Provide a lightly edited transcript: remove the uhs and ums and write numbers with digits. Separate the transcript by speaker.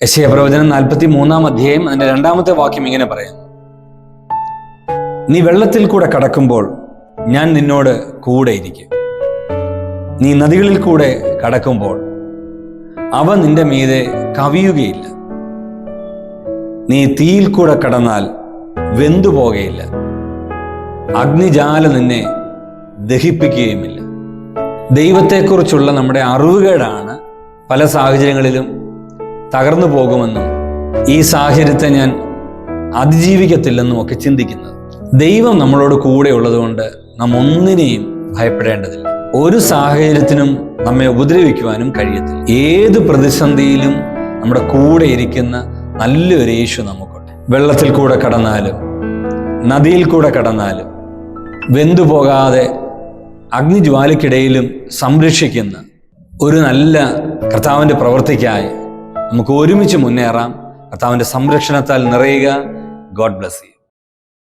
Speaker 1: യെശയ്യാ പ്രവചനം 43 അധ്യായം അതിന്റെ 2 വാക്യം ഇങ്ങനെ പറയാം: നീ വെള്ളത്തിൽ കൂടെ കടക്കുമ്പോൾ ഞാൻ നിന്നോട് കൂടെ ഇരിക്കും. നീ നദികളിൽ കൂടെ കടക്കുമ്പോൾ അവ നിന്റെ മീതെ കവിയുകയില്ല. നീ തീയിൽ കൂടെ കടന്നാൽ വെന്തുപോകയില്ല. അഗ്നിജാല നിന്നെ ദഹിപ്പിക്കുകയുമില്ല. ദൈവത്തെക്കുറിച്ചുള്ള നമ്മുടെ അറിവുകേടാണ് പല സാഹചര്യങ്ങളിലും തകർന്നു പോകുമെന്നും ഈ സാഹചര്യത്തെ ഞാൻ അതിജീവിക്കത്തില്ലെന്നും ഒക്കെ ചിന്തിക്കുന്നത്. ദൈവം നമ്മളോട് കൂടെ ഉള്ളതുകൊണ്ട് നാം ഒന്നിനെയും ഭയപ്പെടേണ്ടതില്ല. ഒരു സാഹചര്യത്തിനും നമ്മെ ഉപദ്രവിക്കുവാനും കഴിയത്തില്ല. ഏത് പ്രതിസന്ധിയിലും നമ്മുടെ കൂടെ ഇരിക്കുന്ന നല്ലൊരു യേശു നമുക്കുണ്ട്. വെള്ളത്തിൽ കൂടെ കടന്നാലും നദിയിൽ കൂടെ കടന്നാലും വെന്തുപോകാതെ അഗ്നിജ്വാലയ്ക്കിടയിലും സംരക്ഷിക്കുന്ന ഒരു നല്ല കർത്താവിൻ്റെ പ്രവൃത്തിക്കായി നമുക്ക് ഒരുമിച്ച് മുന്നേറാം. കർത്താവിൻ്റെ സംരക്ഷണത്താൽ നിറയുക. God bless U.